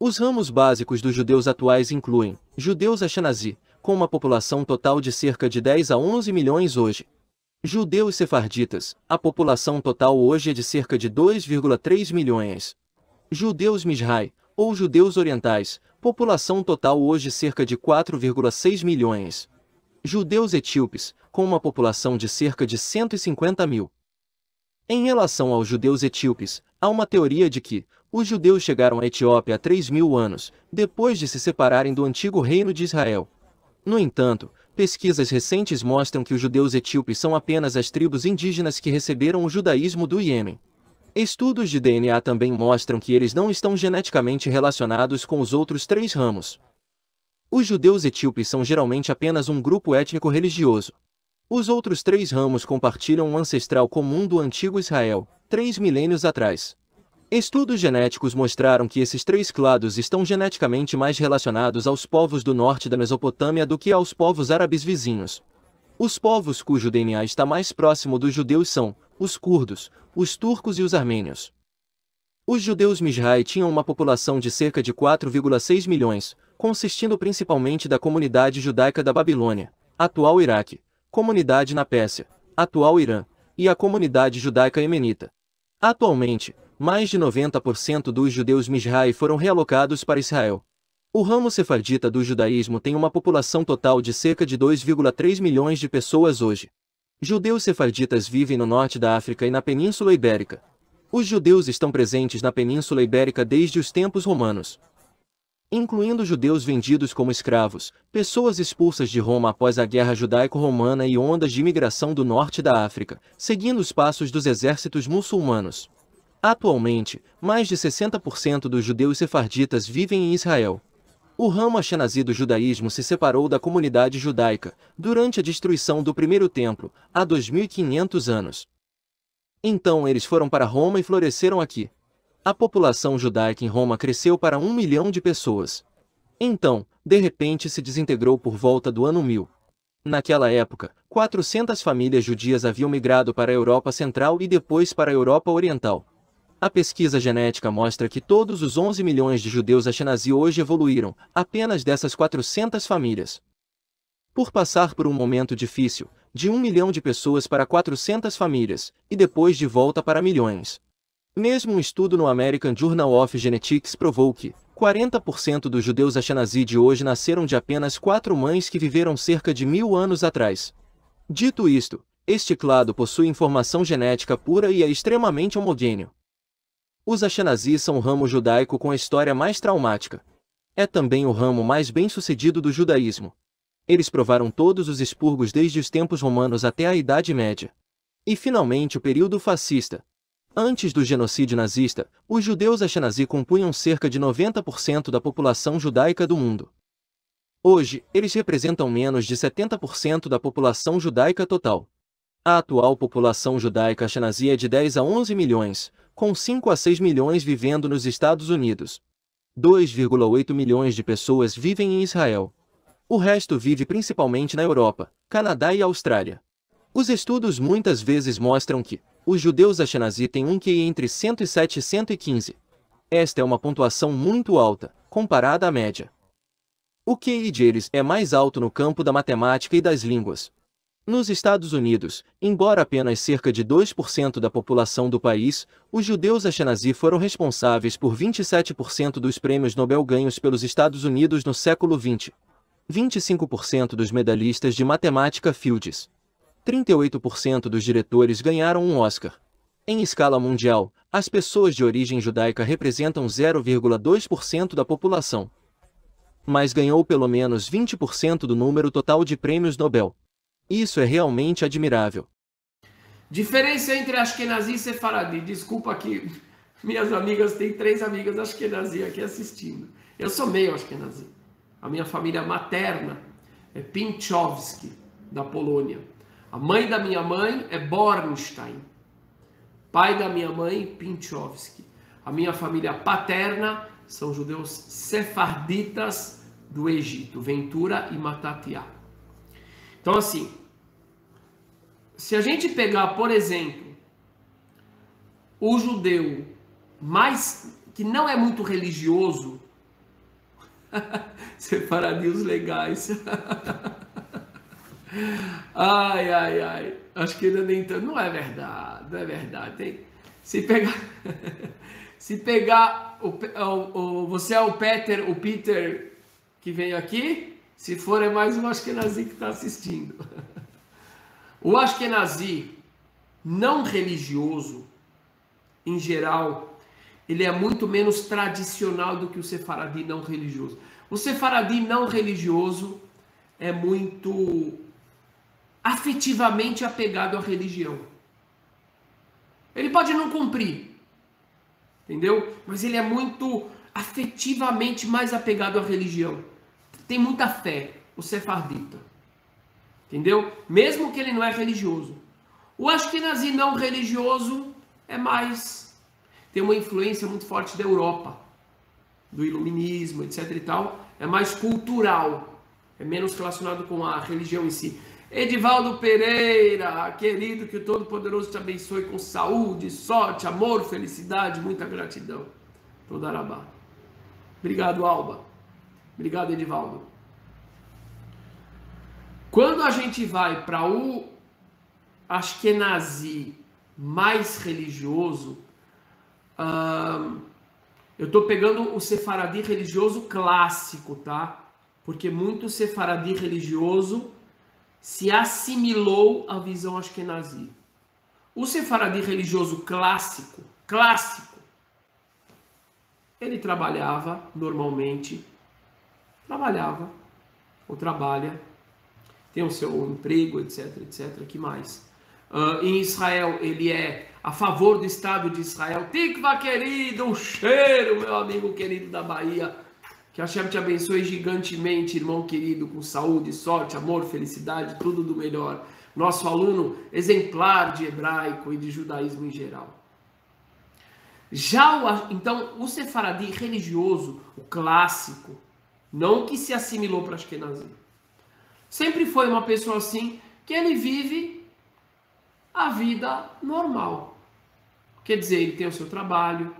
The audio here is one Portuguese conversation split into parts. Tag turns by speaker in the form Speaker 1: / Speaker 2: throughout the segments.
Speaker 1: Os ramos básicos dos judeus atuais incluem judeus Ashkenazi, com uma população total de cerca de 10 a 11 milhões hoje. Judeus sefarditas, a população total hoje é de cerca de 2,3 milhões. Judeus Mizrahi, ou judeus orientais, população total hoje cerca de 4,6 milhões. Judeus etíopes, com uma população de cerca de 150 mil. Em relação aos judeus etíopes, há uma teoria de que os judeus chegaram à Etiópia há 3.000 anos, depois de se separarem do antigo reino de Israel. No entanto, pesquisas recentes mostram que os judeus etíopes são apenas as tribos indígenas que receberam o judaísmo do Iêmen. Estudos de DNA também mostram que eles não estão geneticamente relacionados com os outros 3 ramos. Os judeus etíopes são geralmente apenas um grupo étnico-religioso. Os outros 3 ramos compartilham um ancestral comum do antigo Israel, 3 milênios atrás. Estudos genéticos mostraram que esses 3 clados estão geneticamente mais relacionados aos povos do norte da Mesopotâmia do que aos povos árabes vizinhos. Os povos cujo DNA está mais próximo dos judeus são os curdos, os turcos e os armênios. Os judeus Mizrahi tinham uma população de cerca de 4,6 milhões, consistindo principalmente da comunidade judaica da Babilônia, atual Iraque, comunidade na Pérsia, atual Irã, e a comunidade judaica emenita. Atualmente, mais de 90% dos judeus Mizrahi foram realocados para Israel. O ramo sefardita do judaísmo tem uma população total de cerca de 2,3 milhões de pessoas hoje. Judeus sefarditas vivem no norte da África e na Península Ibérica. Os judeus estão presentes na Península Ibérica desde os tempos romanos, incluindo judeus vendidos como escravos, pessoas expulsas de Roma após a Guerra Judaico-Romana e ondas de imigração do norte da África, seguindo os passos dos exércitos muçulmanos. Atualmente, mais de 60% dos judeus sefarditas vivem em Israel. O ramo Ashkenazi do judaísmo se separou da comunidade judaica durante a destruição do primeiro templo, há 2.500 anos. Então eles foram para Roma e floresceram aqui. A população judaica em Roma cresceu para 1 milhão de pessoas. Então, de repente se desintegrou por volta do ano 1000. Naquela época, 400 famílias judias haviam migrado para a Europa Central e depois para a Europa Oriental. A pesquisa genética mostra que todos os 11 milhões de judeus Ashkenazi hoje evoluíram, apenas dessas 400 famílias. Por passar por um momento difícil, de 1 milhão de pessoas para 400 famílias, e depois de volta para milhões. Mesmo um estudo no American Journal of Genetics provou que 40% dos judeus Ashkenazi de hoje nasceram de apenas 4 mães que viveram cerca de 1000 anos atrás. Dito isto, este clado possui informação genética pura e é extremamente homogêneo. Os Ashkenazi são o ramo judaico com a história mais traumática. É também o ramo mais bem-sucedido do judaísmo. Eles provaram todos os expurgos desde os tempos romanos até a Idade Média. E finalmente o período fascista. Antes do genocídio nazista, os judeus Ashkenazi compunham cerca de 90% da população judaica do mundo. Hoje, eles representam menos de 70% da população judaica total. A atual população judaica Ashkenazi é de 10 a 11 milhões, com 5 a 6 milhões vivendo nos Estados Unidos. 2,8 milhões de pessoas vivem em Israel. O resto vive principalmente na Europa, Canadá e Austrália. Os estudos muitas vezes mostram que os judeus Ashkenazi têm um QI entre 107 e 115. Esta é uma pontuação muito alta, comparada à média. O QI deles é mais alto no campo da matemática e das línguas. Nos Estados Unidos, embora apenas cerca de 2% da população do país, os judeus Ashkenazi foram responsáveis por 27% dos prêmios Nobel ganhos pelos Estados Unidos no século XX. 25% dos medalhistas de matemática Fields. 38% dos diretores ganharam um Oscar. Em escala mundial, as pessoas de origem judaica representam 0,2% da população. Mas ganhou pelo menos 20% do número total de prêmios Nobel. Isso é realmente admirável.
Speaker 2: Diferença entre Ashkenazi e Sefaradi. Desculpa que minhas amigas, tem 3 amigas Ashkenazi aqui assistindo. Eu sou meio Ashkenazi. A minha família materna é Pinchowski, da Polônia. A mãe da minha mãe é Bornstein. Pai da minha mãe, Pinchowski. A minha família paterna são judeus sefarditas do Egito, Ventura e Matatiá. Então assim, se a gente pegar, por exemplo, o judeu que não é muito religioso, Sefaradi os legais. Ai, ai, ai. Acho que ainda nem tanto. Não é verdade, não é verdade. Se pegar você é o Peter que vem aqui, se for é mais um Ashkenazi que está assistindo. O Ashkenazi não religioso, em geral, ele é muito menos tradicional do que o Sefaradi não religioso. O Sefaradi não religioso é muito afetivamente apegado à religião. Ele pode não cumprir, entendeu? Mas ele é muito afetivamente mais apegado à religião. Tem muita fé, o sefardita. Entendeu? Mesmo que ele não é religioso. O Ashkenazi não religioso é mais... tem uma influência muito forte da Europa, do iluminismo, etc e tal. É mais cultural, é menos relacionado com a religião em si. Edivaldo Pereira, querido, que o Todo-Poderoso te abençoe com saúde, sorte, amor, felicidade, muita gratidão. Todarabá. Obrigado, Alba. Obrigado, Edivaldo. Quando a gente vai para o Ashkenazi mais religioso, eu estou pegando o Sefaradi religioso clássico, tá? Porque muito Sefaradi religioso se assimilou à visão Ashkenazi. O Sefaradi religioso clássico, ele trabalhava normalmente, ou trabalha, tem o seu emprego, etc, etc, que mais? Em Israel, ele é a favor do Estado de Israel. Tikva, querido, um cheiro, meu amigo querido da Bahia. Que a Hashem te abençoe gigantemente, irmão querido, com saúde, sorte, amor, felicidade, tudo do melhor. Nosso aluno exemplar de hebraico e de judaísmo em geral. Então, o Sefaradi religioso, o clássico, não que se assimilou para Ashkenazi, sempre foi uma pessoa assim, que ele vive a vida normal. Quer dizer, ele tem o seu trabalho,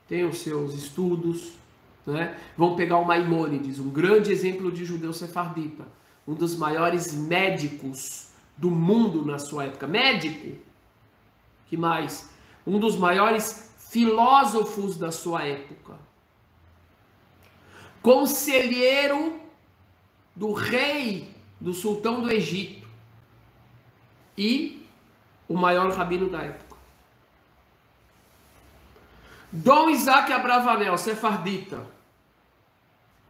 Speaker 2: tem os seus estudos, né? Vamos pegar o Maimônides, um grande exemplo de judeu sefardita, um dos maiores médicos do mundo na sua época. Médico, que mais? Um dos maiores filósofos da sua época. Conselheiro do rei, do sultão do Egito. E o maior rabino da época. Dom Isaac Abravanel, sefardita.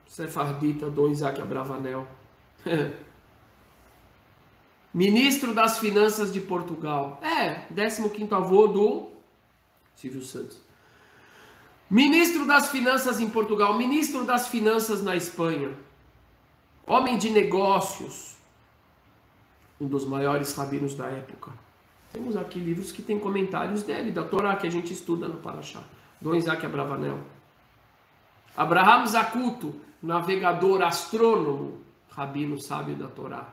Speaker 2: Sefardita, Dom Isaac Abravanel. Ministro das Finanças de Portugal. 15º avô do Silvio Santos. Ministro das Finanças em Portugal. Ministro das Finanças na Espanha. Homem de negócios. Um dos maiores rabinos da época. Temos aqui livros que tem comentários dele, da Torá, que a gente estuda no Parashá. Dom Isaac Abravanel. Abraham Zacuto, navegador, astrônomo, rabino sábio da Torá.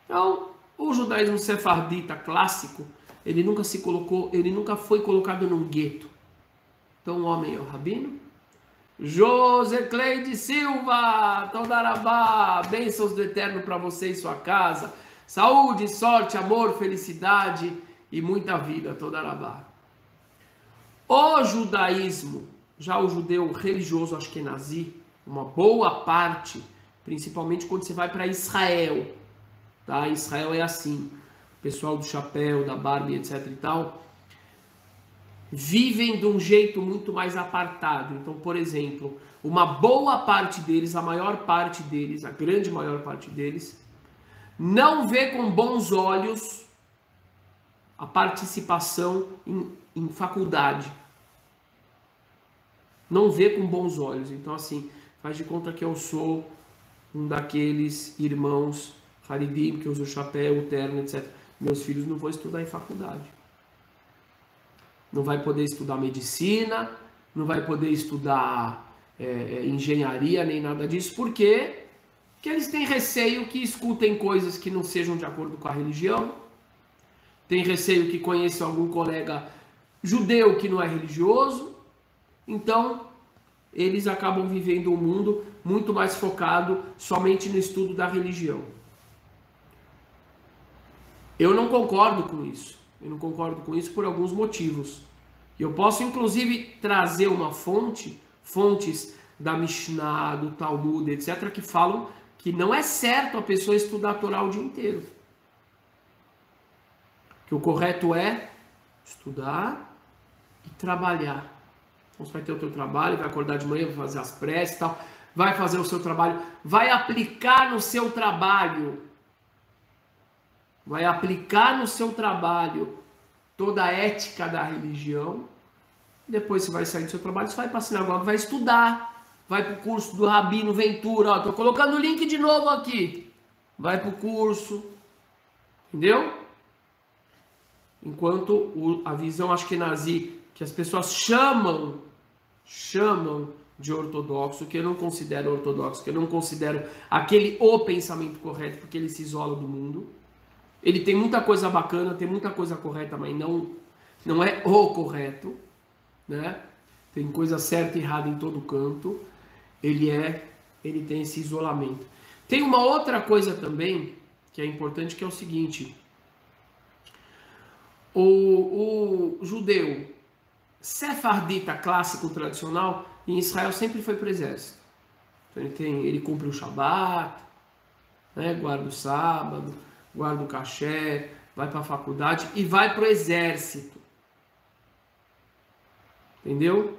Speaker 2: Então, o judaísmo sefardita clássico, ele nunca foi colocado num gueto. Então, o homem é o rabino. José Cleide Silva, Todarabá, bênçãos do Eterno para você e sua casa. Saúde, sorte, amor, felicidade e muita vida, Todarabá. O judaísmo, já o judeu religioso Ashkenazi, uma boa parte, principalmente quando você vai para Israel, tá? Israel é assim, o pessoal do chapéu, da barba, etc e tal, vivem de um jeito muito mais apartado. Então, por exemplo, uma boa parte deles, a maior parte deles, a grande maior parte deles, não vê com bons olhos a participação em faculdade. Não vê com bons olhos. Então, assim, faz de conta que eu sou um daqueles irmãos Haridim que usa o chapéu, o terno, etc. Meus filhos não vão estudar em faculdade. Não vai poder estudar medicina, não vai poder estudar engenharia, nem nada disso. Por quê? Porque eles têm receio que escutem coisas que não sejam de acordo com a religião. Tem receio que conheçam algum colega judeu que não é religioso. Então, eles acabam vivendo um mundo muito mais focado somente no estudo da religião. Eu não concordo com isso. Eu não concordo com isso por alguns motivos. Eu posso, inclusive, trazer uma fontes da Mishnah, do Talmud, etc., que falam que não é certo a pessoa estudar a Torá o dia inteiro. Que o correto é estudar e trabalhar. Então você vai ter o teu trabalho, vai acordar de manhã, vai fazer as preces e tal, vai fazer o seu trabalho, vai aplicar no seu trabalho. Vai aplicar no seu trabalho toda a ética da religião. Depois você vai sair do seu trabalho, você vai para a sinagoga, vai estudar, vai para o curso do Rabino Ventura. Estou colocando o link de novo aqui. Vai para o curso, entendeu? Enquanto a visão ashkenazi, que as pessoas chamam de ortodoxo, que eu não considero ortodoxo, que eu não considero aquele o pensamento correto, porque ele se isola do mundo. Ele tem muita coisa bacana, tem muita coisa correta, mas não é o correto, né? Tem coisa certa e errada em todo canto. Ele tem esse isolamento. Tem uma outra coisa também que é importante, que é o seguinte: o judeu sefardita clássico tradicional em Israel sempre foi para o exército. Então ele cumpre o Shabat, né? Guarda o sábado, guarda o kasher, vai para a faculdade e vai para o exército. Entendeu?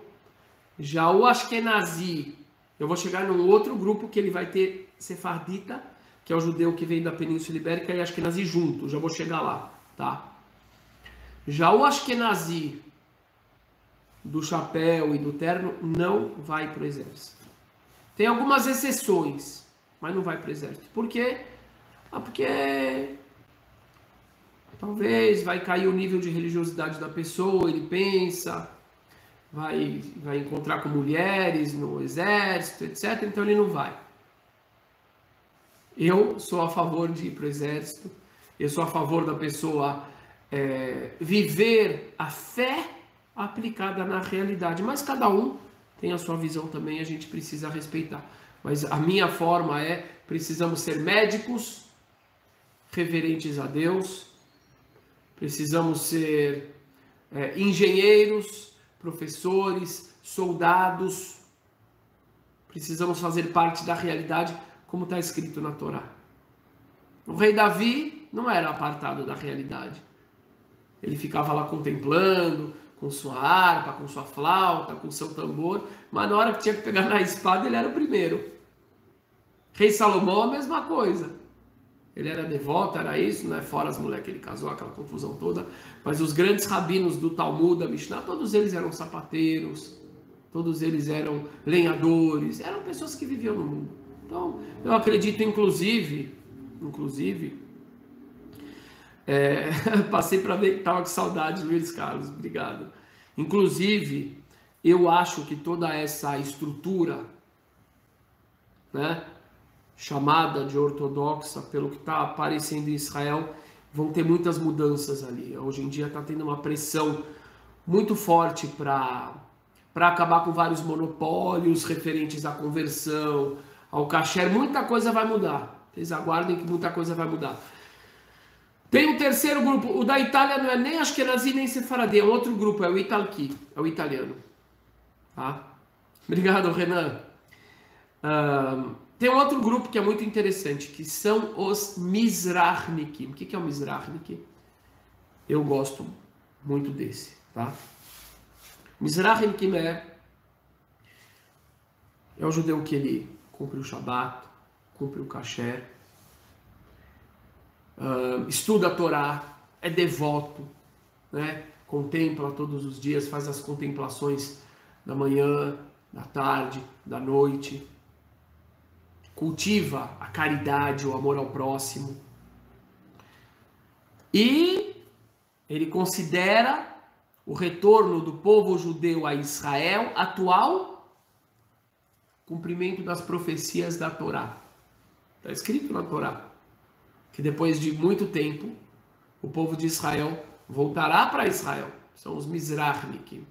Speaker 2: Já o ashkenazi, eu vou chegar num outro grupo que ele vai ter sefardita, que é o judeu que vem da Península Ibérica, e ashkenazi junto. Já vou chegar lá, tá? Já o ashkenazi do chapéu e do terno não vai para o exército. Tem algumas exceções, mas não vai para o exército. Por quê? Porque talvez vai cair o nível de religiosidade da pessoa, ele pensa, vai encontrar com mulheres no exército, etc. Então ele não vai. Eu sou a favor de ir para o exército, eu sou a favor da pessoa viver a fé aplicada na realidade, mas cada um tem a sua visão também, a gente precisa respeitar. Mas a minha forma precisamos ser médicos, reverentes a Deus, precisamos ser engenheiros, professores, soldados, precisamos fazer parte da realidade como está escrito na Torá. O rei Davi não era apartado da realidade. Ele ficava lá contemplando, com sua harpa, com sua flauta, com seu tambor, mas na hora que tinha que pegar na espada, ele era o primeiro. Rei Salomão, a mesma coisa. Ele era devoto, era isso, né? Fora as mulheres que ele casou, aquela confusão toda. Mas os grandes rabinos do Talmud, da Mishnah, todos eles eram sapateiros, todos eles eram lenhadores, eram pessoas que viviam no mundo. Então, eu acredito, inclusive, passei para ver que estava com saudade, Luiz Carlos, obrigado. Inclusive, eu acho que toda essa estrutura, né, chamada de ortodoxa, pelo que está aparecendo em Israel, vão ter muitas mudanças ali. Hoje em dia está tendo uma pressão muito forte para acabar com vários monopólios referentes à conversão, ao kasher. Muita coisa vai mudar. Vocês aguardem que muita coisa vai mudar. Tem um terceiro grupo. O da Itália não é nem ashkenazi nem sefaradi, é um outro grupo, é o italki, é o italiano. Tá? Obrigado, Renan. Tem um outro grupo que é muito interessante, que são os Mizrahnikim. O que é o Mizrahnik? Eu gosto muito desse, tá? Mizrahnikim é o judeu que ele cumpre o Shabat, cumpre o kasher, estuda a Torá, é devoto, né? Contempla todos os dias, faz as contemplações da manhã, da tarde, da noite, cultiva a caridade, o amor ao próximo. E ele considera o retorno do povo judeu a Israel atual cumprimento das profecias da Torá. Está escrito na Torá que depois de muito tempo o povo de Israel voltará para Israel. São os Mizrahnikim.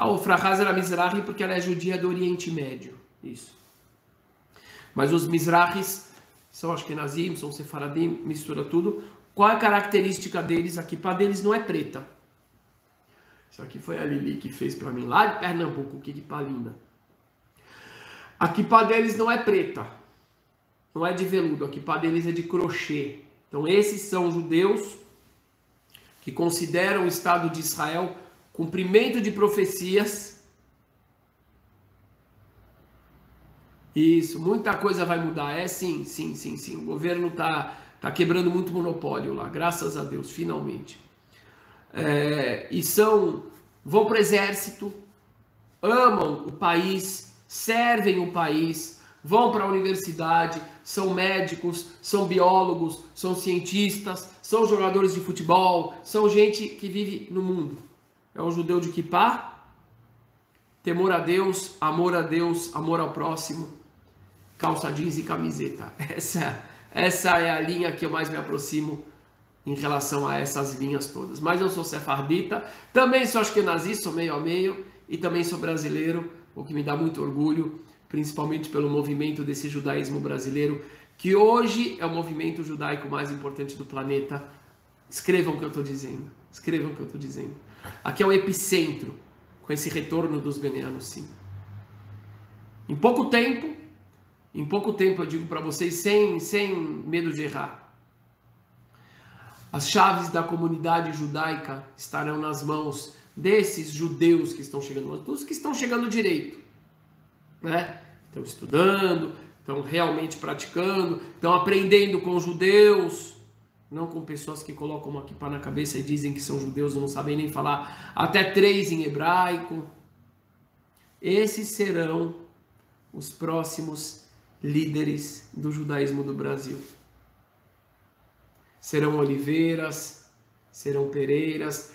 Speaker 2: A Ofra Hazer Mizrahi porque ela é judia do Oriente Médio. Isso. Mas os Mizrahis são Ashkenazim, são Sefaradim, mistura tudo. Qual é a característica deles? A kippah deles não é preta. Isso aqui foi a Lili que fez para mim, lá de Pernambuco, que kippah linda. A kippah deles não é preta. Não é de veludo, a kippah deles é de crochê. Então esses são judeus que consideram o Estado de Israel cumprimento de profecias. Isso, muita coisa vai mudar. É sim. O governo tá quebrando muito monopólio lá, graças a Deus, finalmente. Vão para o exército, amam o país, servem o país, vão para a universidade, são médicos, são biólogos, são cientistas, são jogadores de futebol, são gente que vive no mundo. É um judeu de kippah, temor a Deus, amor ao próximo, calça jeans e camiseta. Essa é a linha que eu mais me aproximo em relação a essas linhas todas. Mas eu sou sefardita, também sou ashkenazi, sou meio a meio, e também sou brasileiro, o que me dá muito orgulho, principalmente pelo movimento desse judaísmo brasileiro, que hoje é o movimento judaico mais importante do planeta. Escrevam o que eu estou dizendo. Aqui é o epicentro, com esse retorno dos ghaneanos, sim. Em pouco tempo eu digo para vocês, sem medo de errar, as chaves da comunidade judaica estarão nas mãos desses judeus que estão chegando, dos que estão chegando direito, né? Estão estudando, estão realmente praticando, estão aprendendo com judeus, não com pessoas que colocam uma kippah na cabeça e dizem que são judeus e não sabem nem falar até 3 em hebraico. Esses serão os próximos líderes do judaísmo do Brasil. Serão Oliveiras, serão Pereiras,